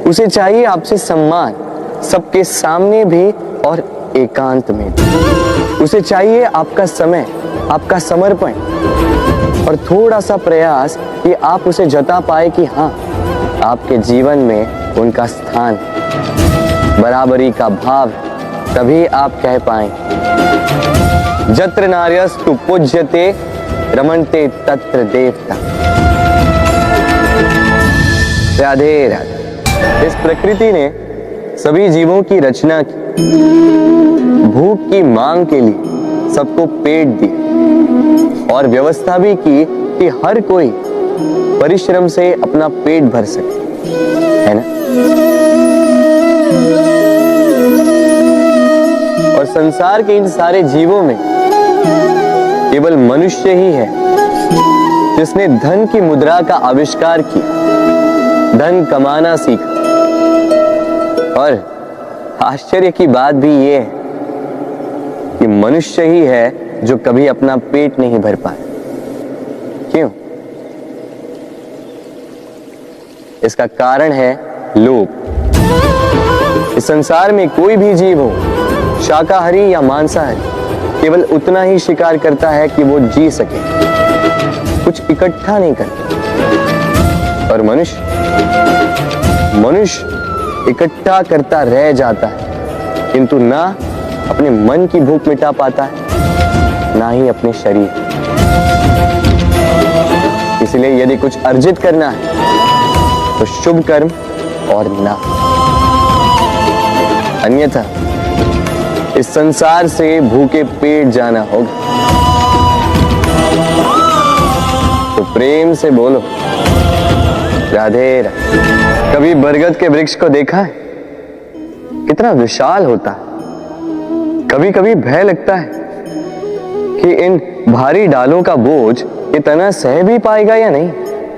A: उसे चाहिए आपसे सम्मान, सबके सामने भी और एकांत में भी। उसे चाहिए आपका समय, आपका समर्पण और थोड़ा सा प्रयास कि आप उसे जता पाए कि हाँ, आपके जीवन में उनका स्थान, बराबरी का भाव। तभी आप कह पाए जत्र नार्यस्तु पूज्यते रमन्ते तत्र देवता। राधे राधे। इस प्रकृति ने सभी जीवों की रचना की, भूख की मांग के लिए सबको पेट दिया और व्यवस्था भी की कि हर कोई परिश्रम से अपना पेट भर सके, है ना? और संसार के इन सारे जीवों में केवल मनुष्य ही है जिसने धन की मुद्रा का आविष्कार किया, धन कमाना सीखा। और आश्चर्य की बात भी ये है कि मनुष्य ही है जो कभी अपना पेट नहीं भर पाया। क्यों? इसका कारण है लोभ। इस संसार में कोई भी जीव हो, शाकाहारी या मांसाहारी, केवल उतना ही शिकार करता है कि वो जी सके, कुछ इकट्ठा नहीं करता। और मनुष्य इकट्ठा करता रह जाता है, किंतु ना अपने मन की भूख मिटा पाता है, ना ही अपने शरीर। इसलिए यदि कुछ अर्जित करना है तो शुभ कर्म और ना, अन्यथा इस संसार से भूखे पेट जाना होगा। तो प्रेम से बोलो राधे राधे। कभी बरगद के वृक्ष को देखा है? कितना विशाल होता है। कभी कभी भय लगता है कि इन भारी डालों का बोझ ये तना सह भी पाएगा या नहीं।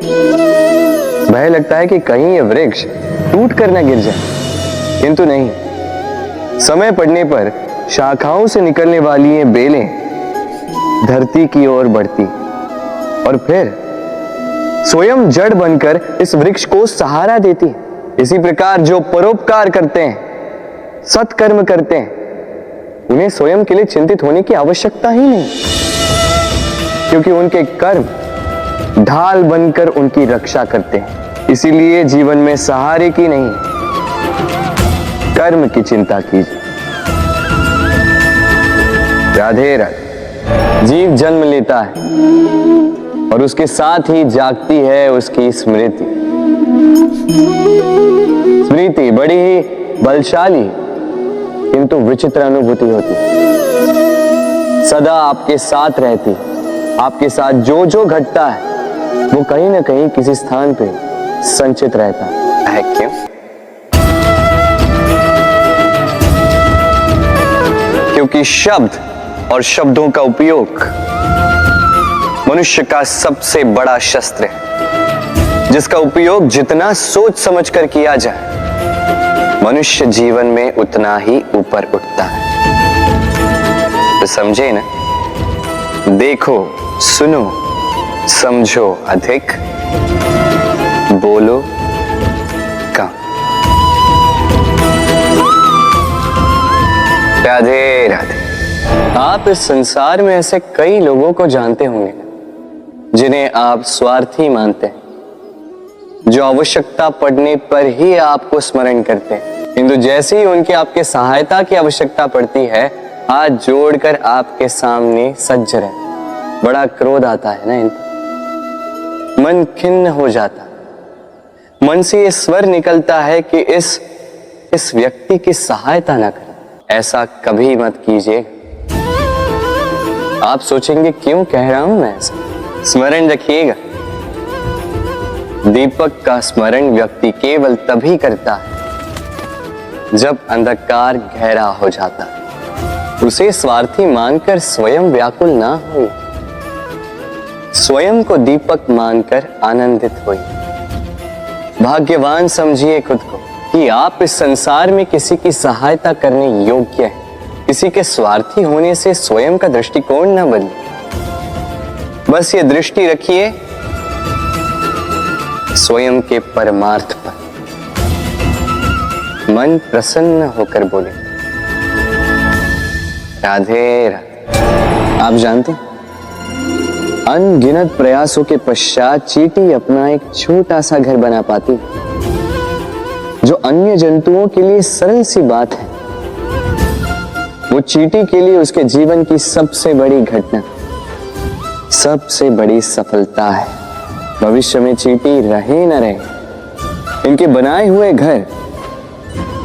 A: भय लगता है कि कहीं ये वृक्ष टूट कर न गिर जाए, किंतु नहीं। समय पड़ने पर शाखाओं से निकलने वाली ये बेलें धरती की ओर बढ़ती और फिर स्वयं जड़ बनकर इस वृक्ष को सहारा देती। इसी प्रकार जो परोपकार करते हैं, सत्कर्म करते हैं, उन्हें स्वयं के लिए चिंतित होने की आवश्यकता ही नहीं, क्योंकि उनके कर्म ढाल बनकर उनकी रक्षा करते हैं। इसीलिए जीवन में सहारे की नहीं, कर्म की चिंता कीजिए। राधे राधे। जीव जन्म लेता है और उसके साथ ही जागती है उसकी स्मृति। स्मृति बड़ी ही बलशाली किंतु विचित्र अनुभूति होती, सदा आपके साथ रहती। आपके साथ जो जो घटता है वो कहीं ना कहीं किसी स्थान पे संचित रहता है। क्यों? क्योंकि शब्द और शब्दों का उपयोग मनुष्य का सबसे बड़ा शस्त्र है, जिसका उपयोग जितना सोच समझ कर किया जाए, मनुष्य जीवन में उतना ही ऊपर उठता है। तो समझे ना? देखो, सुनो, समझो अधिक, बोलो कम। राधे राधे। आप इस संसार में ऐसे कई लोगों को जानते होंगे जिन्हें आप स्वार्थी मानते हैं, जो आवश्यकता पड़ने पर ही आपको स्मरण करते हैं, किंतु जैसे ही उनकी आपके सहायता की आवश्यकता पड़ती है, हाथ जोड़कर आपके सामने सज्ज रहते। बड़ा क्रोध आता है ना इन पर, मन खिन्न हो जाता, मन से ये स्वर निकलता है कि इस व्यक्ति की सहायता ना करें। ऐसा कभी मत कीजिए। आप सोचेंगे क्यों कह रहा हूं मैं ऐसा? स्मरण रखिएगा, दीपक का स्मरण व्यक्ति केवल तभी करता है जब अंधकार गहरा हो जाता है। उसे स्वार्थी मानकर स्वयं व्याकुल ना हो, स्वयं को दीपक मानकर आनंदित होइए। भाग्यवान समझिए खुद को कि आप इस संसार में किसी की सहायता करने योग्य हैं। किसी के स्वार्थी होने से स्वयं का दृष्टिकोण न बदले। बस ये दृष्टि रखिए स्वयं के परमार्थ पर। मन प्रसन्न होकर बोले राधे राधे। आप जानते हैं, अनगिनत प्रयासों के पश्चात चींटी अपना एक छोटा सा घर बना पाती, जो अन्य जंतुओं के लिए सरल सी बात है। वो चींटी के लिए उसके जीवन की सबसे बड़ी घटना, सबसे बड़ी सफलता है। भविष्य में चींटी रहे न रहे, इनके बनाए हुए घर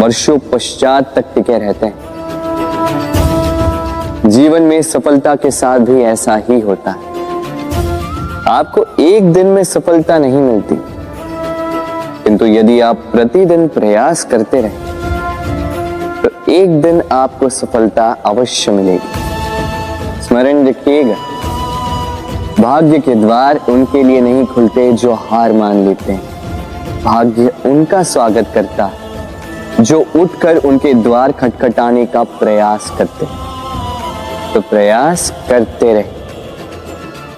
A: वर्षों पश्चात तक टिके रहते हैं। जीवन में सफलता के साथ भी ऐसा ही होता है। आपको एक दिन में सफलता नहीं मिलती, किंतु यदि आप प्रतिदिन प्रयास करते रहे तो एक दिन आपको सफलता अवश्य मिलेगी। स्मरण रखिएगा, भाग्य के द्वार उनके लिए नहीं खुलते जो हार मान लेते हैं। भाग्य उनका स्वागत करता है जो उठकर उनके द्वार खटखटाने का प्रयास करते हैं। तो प्रयास करते रहे,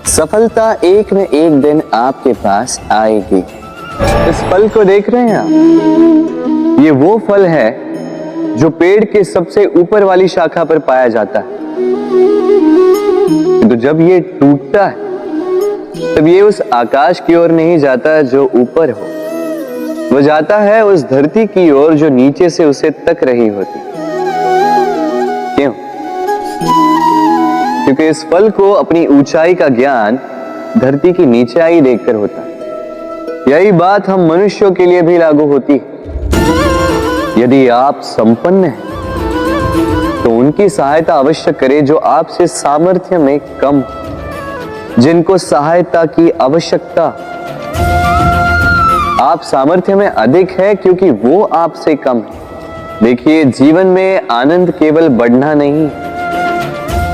A: सफलता एक न एक दिन आपके पास आएगी। इस फल को देख रहे हैं आप? ये वो फल है जो पेड़ के सबसे ऊपर वाली शाखा पर पाया जाता है। तो जब ये टूटता है तब ये उस आकाश की ओर नहीं जाता जो ऊपर हो, वो जाता है उस धरती की ओर जो नीचे से उसे तक रही होती। क्यों? क्योंकि इस फल को अपनी ऊंचाई का ज्ञान धरती की नीचाई देखकर होता है। यही बात हम मनुष्यों के लिए भी लागू होती है। यदि आप संपन्न हैं तो उनकी सहायता अवश्य करें जो आपसे सामर्थ्य में कम, जिनको सहायता की आवश्यकता। आप सामर्थ्य में अधिक है क्योंकि वो आपसे कम है। देखिए, जीवन में आनंद केवल बढ़ना नहीं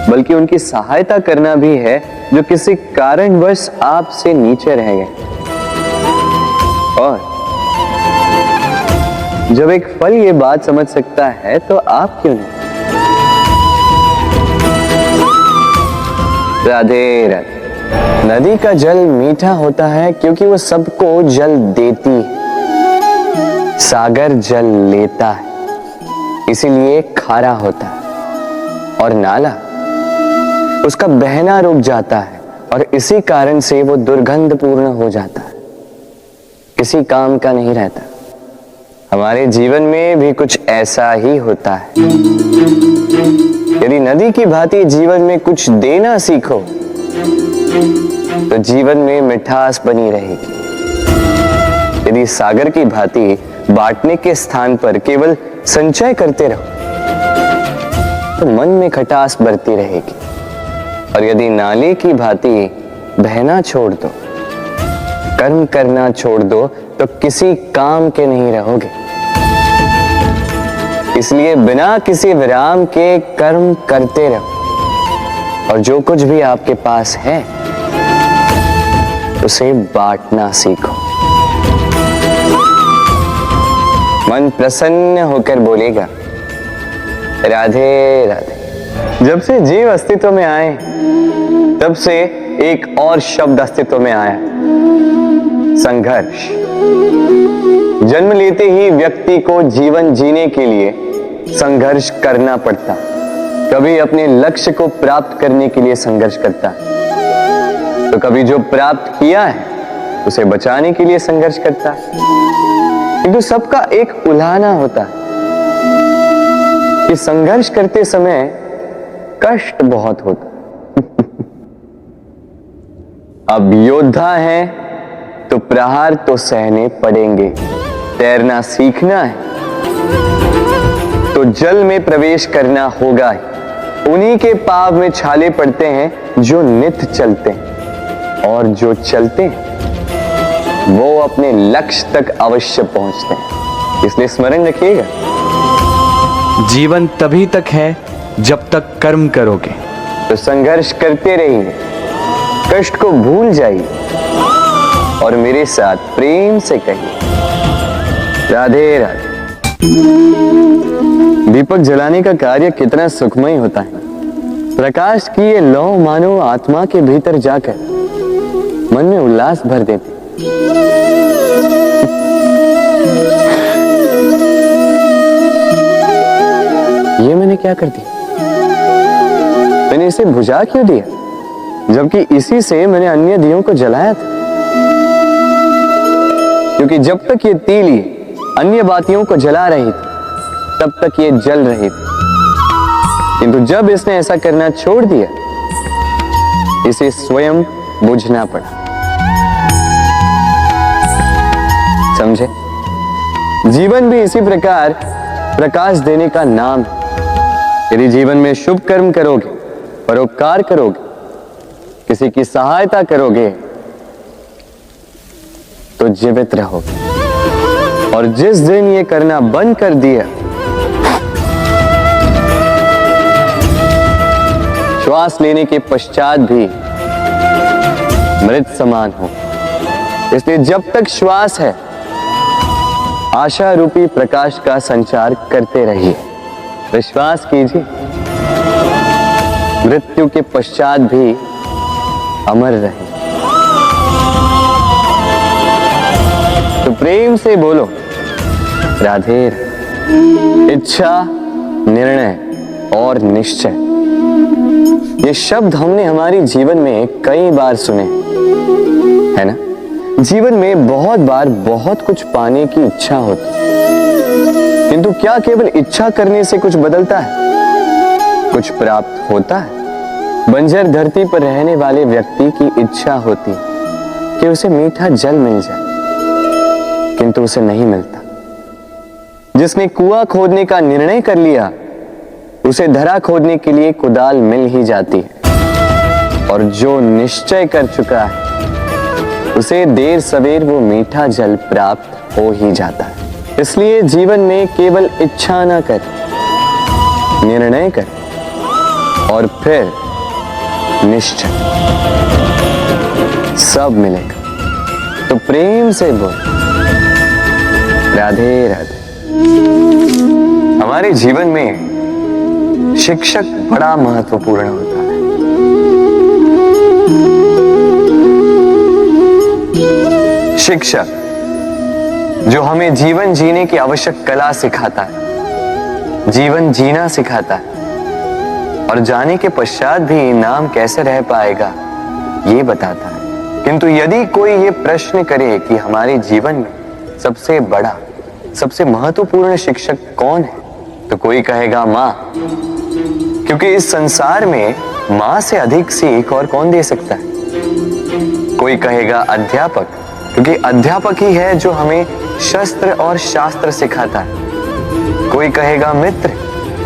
A: बल्कि उनकी सहायता करना भी है जो किसी कारणवश आपसे नीचे रह गए। और जब एक फल ये बात समझ सकता है तो आप क्यों नहीं? राधे राधे। नदी का जल मीठा होता है क्योंकि वो सबको जल देती है। सागर जल लेता है इसीलिए खारा होता है। और नाला उसका बहना रुक जाता है और इसी कारण से वो दुर्गंधपूर्ण हो जाता है, किसी काम का नहीं रहता। हमारे जीवन में भी कुछ ऐसा ही होता है। यदि नदी की भांति जीवन में कुछ देना सीखो तो जीवन में मिठास बनी रहेगी। यदि सागर की भांति बांटने के स्थान पर केवल संचय करते रहो तो मन में खटास बढ़ती रहेगी। और यदि नाले की भांति बहना छोड़ दो, कर्म करना छोड़ दो तो किसी काम के नहीं रहोगे। इसलिए बिना किसी विराम के कर्म करते रहो और जो कुछ भी आपके पास है उसे बांटना सीखो। मन प्रसन्न होकर बोलेगा राधे राधे। जब से जीव अस्तित्व में आए तब से एक और शब्द अस्तित्व में आया, संघर्ष। जन्म लेते ही व्यक्ति को जीवन जीने के लिए संघर्ष करना पड़ता। कभी अपने लक्ष्य को प्राप्त करने के लिए संघर्ष करता है तो कभी जो प्राप्त किया है उसे बचाने के लिए संघर्ष करता है। किंतु सबका एक उल्हाना होता है कि संघर्ष करते समय कष्ट बहुत होता है। अब योद्धा है तो प्रहार तो सहने पड़ेंगे। तैरना सीखना है तो जल में प्रवेश करना होगा ही। उन्हीं के पाव में छाले पड़ते हैं जो नित्य चलते हैं, और जो चलते हैं वो अपने लक्ष्य तक अवश्य पहुंचते हैं। इसलिए स्मरण रखिएगा,
B: जीवन तभी तक है जब तक कर्म करोगे।
A: तो संघर्ष करते रहिए, कष्ट को भूल जाइए और मेरे साथ प्रेम से कहिए राधे राधे। दीपक जलाने का कार्य कितना सुखमय होता है। प्रकाश की ये लौ मानो आत्मा के भीतर जाकर मन में उल्लास भर देते। ये मैंने क्या कर दिया? मैंने इसे बुझा क्यों दिया, जबकि इसी से मैंने अन्य दियों को जलाया था। क्योंकि जब तक ये तीली अन्य बातियों को जला रही थी तब तक ये जल रही थी, किंतु जब इसने ऐसा करना छोड़ दिया इसे स्वयं बुझना पड़ा। समझे? जीवन भी इसी प्रकार प्रकाश देने का नाम है। यदि जीवन में शुभ कर्म करोगे, परोपकार करोगे, किसी की सहायता करोगे तो जीवित रहोगे। और जिस दिन ये करना बंद कर दिया, श्वास लेने के पश्चात भी मृत समान हो। इसलिए जब तक श्वास है आशा रूपी प्रकाश का संचार करते रहिए। विश्वास कीजिए, मृत्यु के पश्चात भी अमर रहे। तो प्रेम से बोलो राधे। इच्छा, निर्णय और निश्चय, ये शब्द हमने हमारे जीवन में कई बार सुने, है ना? जीवन में बहुत बार बहुत कुछ पाने की इच्छा होती, किंतु क्या केवल इच्छा करने से कुछ बदलता है? कुछ प्राप्त होता है? बंजर धरती पर रहने वाले व्यक्ति की इच्छा होती है कि उसे मीठा जल मिल जाए, किंतु उसे नहीं मिलता। जिसने कुआं खोदने का निर्णय कर लिया उसे धरा खोदने के लिए कुदाल मिल ही जाती है, और जो निश्चय कर चुका है उसे देर सवेर वो मीठा जल प्राप्त हो ही जाता है। इसलिए जीवन में केवल इच्छा ना कर, निर्णय कर और फिर निश्चय, सब मिलेगा। तो प्रेम से बोल राधे राधे। हमारे जीवन में शिक्षक बड़ा महत्वपूर्ण होता है। शिक्षक जो हमें जीवन जीने की आवश्यक कला सिखाता है, जीवन जीना सिखाता है और जाने के पश्चात भी नाम कैसे रह पाएगा ये बताता है। किंतु यदि कोई ये प्रश्न करे कि हमारे जीवन में सबसे बड़ा, सबसे महत्वपूर्ण शिक्षक कौन है, तो कोई कहेगा माँ, क्योंकि इस संसार में माँ से अधिक सीख और कौन दे सकता है। कोई कहेगा अध्यापक, क्योंकि अध्यापक ही है जो हमें शस्त्र और शास्त्र सिखाता है। कोई कहेगा मित्र,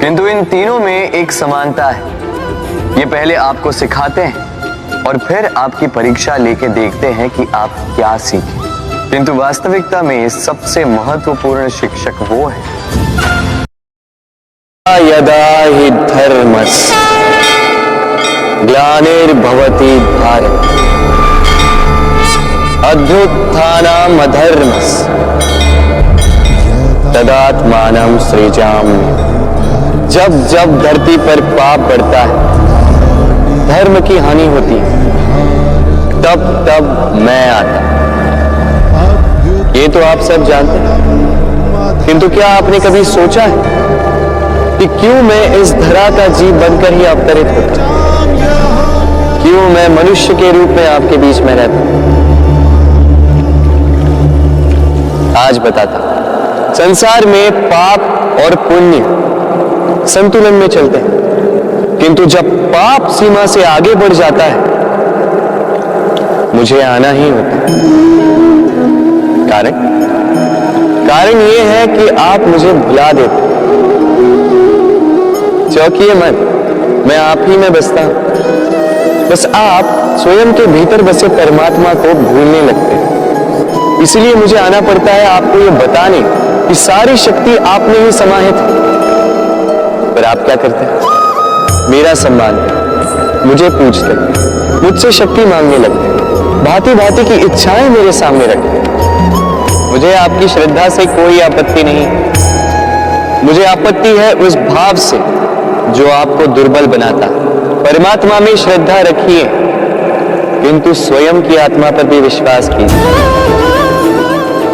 A: किंतु इन तीनों में एक समानता है, ये पहले आपको सिखाते हैं और फिर आपकी परीक्षा लेके देखते हैं कि आप क्या सीखे। किंतु वास्तविकता में सबसे महत्वपूर्ण शिक्षक वो है। यदा हि धर्मस्य ग्लानिर्भवति भारत अभ्युत्थानम् अधर्मस्य तदात्मानं सृजाम्यहम्। जब जब धरती पर पाप बढ़ता है, धर्म की हानि होती है, तब तब मैं आता। ये तो आप सब जानते हैं, किंतु क्या आपने कभी सोचा है कि क्यों मैं इस धरा का जीव बनकर ही अवतरित होता हूं? क्यों मैं मनुष्य के रूप में आपके बीच में रहता हूं? आज बताता हूं। संसार में पाप और पुण्य संतुलन में चलते हैं, किंतु जब पाप सीमा से आगे बढ़ जाता है, मुझे आना ही होता है। कारण यह है कि आप मुझे भुला देते। चौंकिए मत, मैं आप ही में बसता हूं। बस आप स्वयं के भीतर बसे परमात्मा को भूलने लगते हैं। इसलिए मुझे आना पड़ता है आपको ये बताने कि सारी शक्ति आप में ही समाहित है। पर आप क्या करते हैं? मेरा सम्मान है, मुझे पूछते, मुझसे शक्ति मांगने लगते, भांति भांति की इच्छाएं मेरे सामने रखते। मुझे आपकी श्रद्धा से कोई आपत्ति नहीं, मुझे आपत्ति है उस भाव से जो आपको दुर्बल बनाता है। परमात्मा में श्रद्धा रखिए, किंतु स्वयं की आत्मा पर भी विश्वास कीजिए,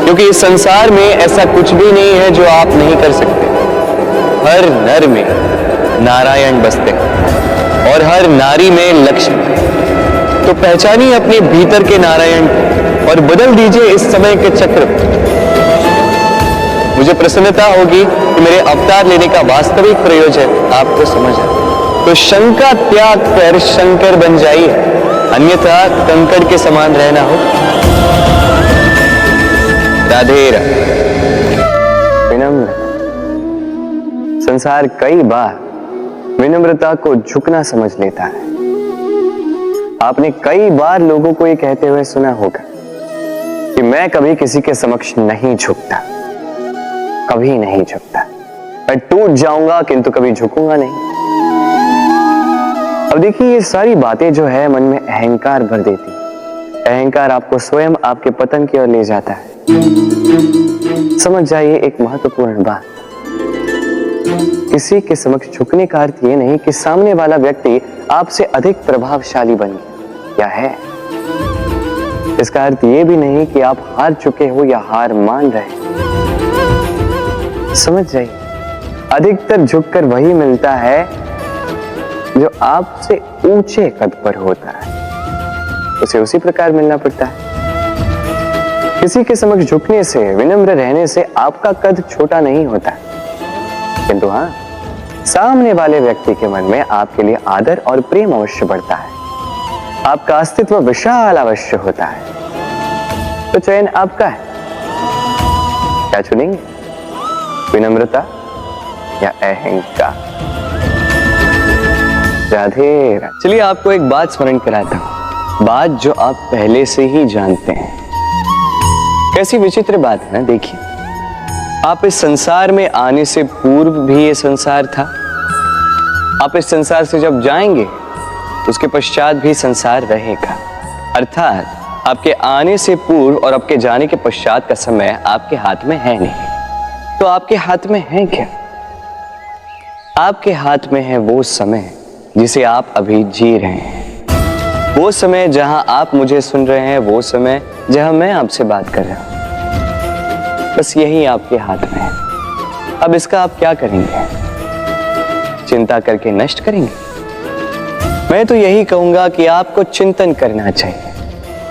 A: क्योंकि इस संसार में ऐसा कुछ भी नहीं है जो आप नहीं कर सकते। हर नर में नारायण बसते हैं और हर नारी में लक्ष्मी। तो पहचानिए अपने भीतर के नारायण और बदल दीजिए इस समय के चक्र। मुझे प्रसन्नता होगी कि मेरे अवतार लेने का वास्तविक प्रयोजन आपको समझ आए। तो शंका त्याग कर शंकर बन जाइए, अन्यथा कंकड़ के समान रहना हो। राधे राधे। विनम्र। संसार कई बार विनम्रता को झुकना समझ लेता है। आपने कई बार लोगों को ये कहते हुए सुना होगा कि मैं कभी किसी के समक्ष नहीं झुकता, कभी नहीं झुकता, मैं टूट जाऊंगा किंतु कभी झुकूंगा नहीं। अब देखिए, ये सारी बातें जो है मन में अहंकार भर देती है। अहंकार आपको स्वयं आपके पतन की ओर ले जाता है। समझ जाइए एक महत्वपूर्ण बात, किसी के समक्ष झुकने का अर्थ ये नहीं कि सामने वाला व्यक्ति आपसे अधिक प्रभावशाली बन गया या है। इसका अर्थ ये भी नहीं कि आप हार चुके हो या हार मान रहे। समझ जाइए, अधिकतर झुककर वही मिलता है जो आपसे ऊंचे कद पर होता है, उसे उसी प्रकार मिलना पड़ता है। किसी के समक्ष झुकने से, विनम्र रहने से आपका कद छोटा नहीं होता, किंतु हाँ, सामने वाले व्यक्ति के मन में आपके लिए आदर और प्रेम अवश्य बढ़ता है। आपका अस्तित्व विशाल अवश्य होता है। तो चयन आपका है, क्या चुनेंगे? विनम्रता या अहंकार? राधे राधे। चलिए आपको एक बात स्मरण कराता हूं, बात जो आप पहले से ही जानते हैं। कैसी विचित्र बात है ना। देखिए, आप इस संसार में आने से पूर्व भी ये संसार था, आप इस संसार से जब जाएंगे उसके पश्चात भी संसार रहेगा। अर्थात आपके आने से पूर्व और आपके जाने के पश्चात का समय आपके हाथ में है नहीं। तो आपके हाथ में है क्या? आपके हाथ में है वो समय जिसे आप अभी जी रहे हैं, वो समय जहां आप मुझे सुन रहे हैं, वो समय जहां मैं आपसे बात कर रहा हूं। बस यही आपके हाथ में है। अब इसका आप क्या करेंगे? चिंता करके नष्ट करेंगे? मैं तो यही कहूंगा कि आपको चिंतन करना चाहिए।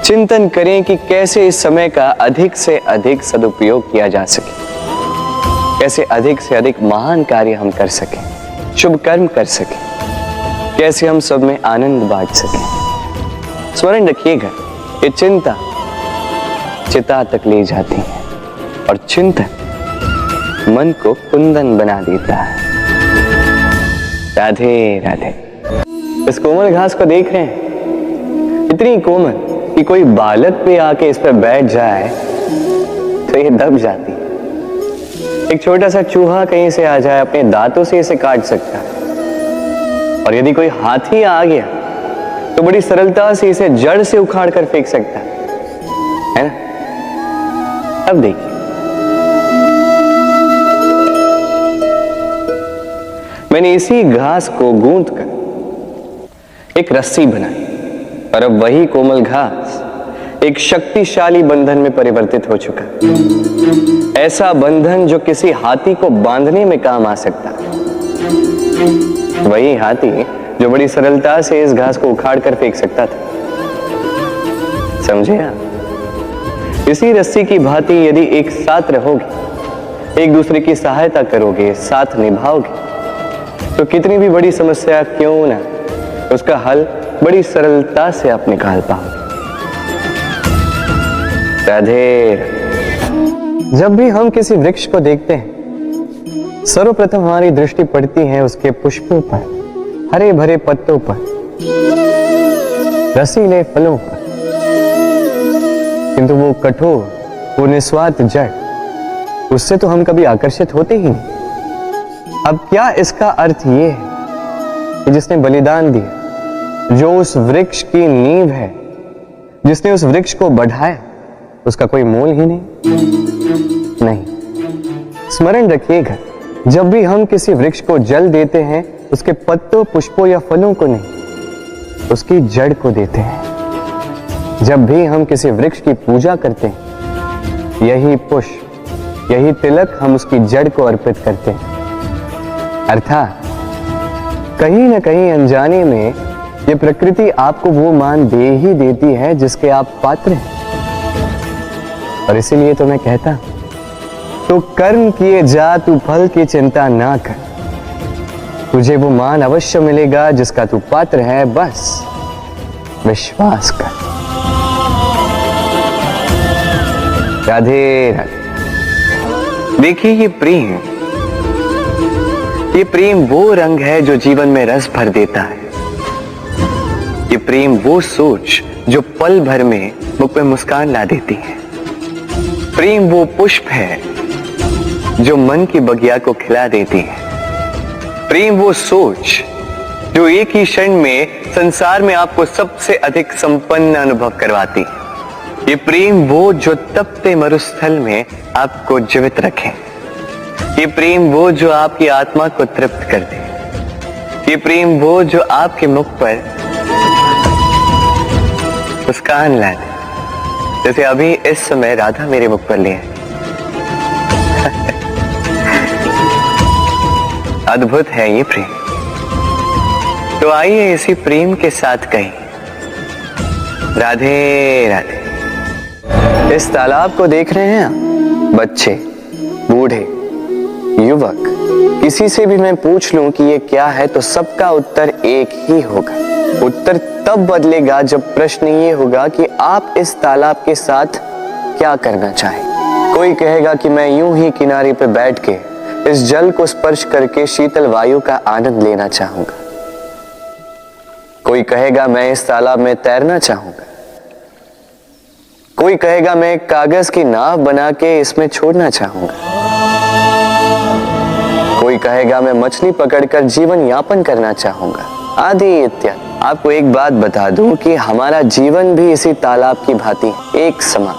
A: चिंतन करें कि कैसे इस समय का अधिक से अधिक सदुपयोग किया जा सके, कैसे अधिक से अधिक महान कार्य हम कर सकें, शुभ कर्म कर सकें, कैसे हम सब में आनंद बांट सकें। स्मरण रखिएगा, ये चिंता चिता तक ले जाती है और चिंतन मन को कुंदन बना देता है। राधे राधे। इस कोमल घास को देख रहे हैं, इतनी कोमल कि कोई बालक भी आके इस पर बैठ जाए तो ये दब जाती है। एक छोटा सा चूहा कहीं से आ जाए, अपने दांतों से इसे काट सकता है, और यदि कोई हाथी आ गया तो बड़ी सरलता से इसे जड़ से उखाड़ कर फेंक सकता है ना? अब देखिए, मैंने इसी घास को गूंथ कर एक रस्सी बनाई, और अब वही कोमल घास एक शक्तिशाली बंधन में परिवर्तित हो चुका। ऐसा बंधन जो किसी हाथी को बांधने में काम आ सकता। वही हाथी जो बड़ी सरलता से इस घास को उखाड़ कर फेंक सकता था। समझे आप? इसी रस्सी की भांति यदि एक साथ रहोगे, एक दूसरे की सहायता करोगे, साथ निभाओगे, तो कितनी भी बड़ी समस्या क्यों ना, उसका हल बड़ी सरलता से आप निकाल पाओगे। राधे। जब भी हम किसी वृक्ष को देखते हैं, सर्वप्रथम हमारी दृष्टि पड़ती है उसके पुष्पों पर, हरे भरे पत्तों पर, रसीले फलों पर, किंतु वो कठोर, वो निस्वार्थ जड़, उससे तो हम कभी आकर्षित होते ही नहीं। अब क्या इसका अर्थ ये है कि जिसने बलिदान दिया, जो उस वृक्ष की नींव है, जिसने उस वृक्ष को बढ़ाया, उसका कोई मोल ही नहीं। स्मरण रखिएगा, जब भी हम किसी वृक्ष को जल देते हैं, उसके पत्तों, पुष्पों या फलों को नहीं, उसकी जड़ को देते हैं। जब भी हम किसी वृक्ष की पूजा करते हैं, यही पुष्प, यही तिलक हम उसकी जड़ को अर्पित करते हैं। अर्थात कहीं ना कहीं अनजाने में ये प्रकृति आपको वो मान दे ही देती है जिसके आप पात्र हैं। और इसीलिए तो मैं कहता, तो कर्म किए जा, तू फल की चिंता ना कर, तुझे वो मान अवश्य मिलेगा जिसका तू पात्र है, बस विश्वास कर। राधे राधे। देखिए, ये प्रेम वो रंग है जो जीवन में रस भर देता है। ये प्रेम वो सोच जो पल भर में मुख पे मुस्कान ला देती है। प्रेम वो पुष्प है जो मन की बगिया को खिला देती है। प्रेम वो सोच जो एक ही क्षण में संसार में आपको सबसे अधिक संपन्न अनुभव करवाती है। ये प्रेम वो जो तपते मरुस्थल में आपको जीवित रखे। ये प्रेम वो जो आपकी आत्मा को तृप्त कर दे। ये प्रेम वो जो आपके मुख पर मुस्कान ला दे, जैसे अभी इस समय राधा मेरे मुख पर लिए। अद्भुत है ये प्रेम। तो आइए इसी प्रेम के साथ कहें, राधे राधे। इस तालाब को देख रहे हैं आप? बच्चे, बूढ़े, युवक, किसी से भी मैं पूछ लूं कि ये क्या है, तो सबका उत्तर एक ही होगा। उत्तर तब बदलेगा जब प्रश्न ये होगा कि आप इस तालाब के साथ क्या करना चाहें। कोई कहेगा कि मैं यूं ही किनारे पे बैठ के इस जल को स्पर्श करके शीतल वायु का आनंद लेना चाहूंगा। कोई कहेगा मैं इस तालाब में तैरना चाहूंगा। कोई कहेगा मैं एक कागज की नाव बना के इसमें छोड़ना चाहूंगा। कोई कहेगा मैं मछली पकड़कर जीवन यापन करना चाहूंगा। आदि इत्यादि। आपको एक बात बता दूं कि हमारा जीवन भी इसी तालाब की भांति है, एक समान,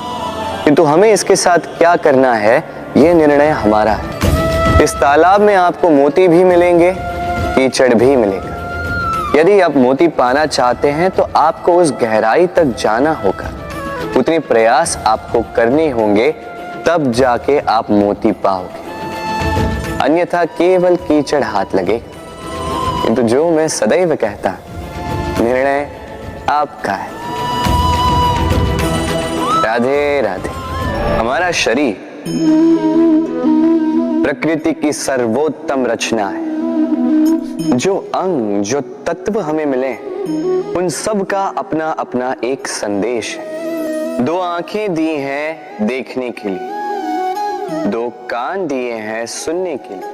A: किंतु हमें इसके साथ क्या करना है यह निर्णय हमारा है। इस तालाब में आपको मोती भी मिलेंगे, कीचड़ भी मिलेगा। यदि आप मोती पाना चाहते हैं तो आपको उस गहराई तक जाना होगा, उतने प्रयास आपको करने होंगे, तब जाके आप मोती पाओगे, अन्यथा केवल कीचड़ हाथ लगे। किंतु जो मैं सदैव कहता, निर्णय आपका है। राधे राधे। हमारा शरीर प्रकृति की सर्वोत्तम रचना है। जो अंग, जो तत्व हमें मिले, उन सब का अपना अपना एक संदेश है। 2 आंखें दी हैं देखने के लिए, 2 कान दिए हैं सुनने के लिए,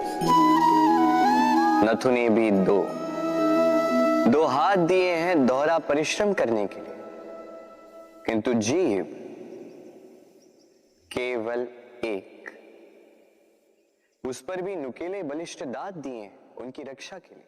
A: नथुने भी 2 हाथ दिए हैं दोहरा परिश्रम करने के लिए, किंतु जीव केवल एक। उस पर भी नुकीले बलिष्ठ दांत दिए हैं उनकी रक्षा के लिए।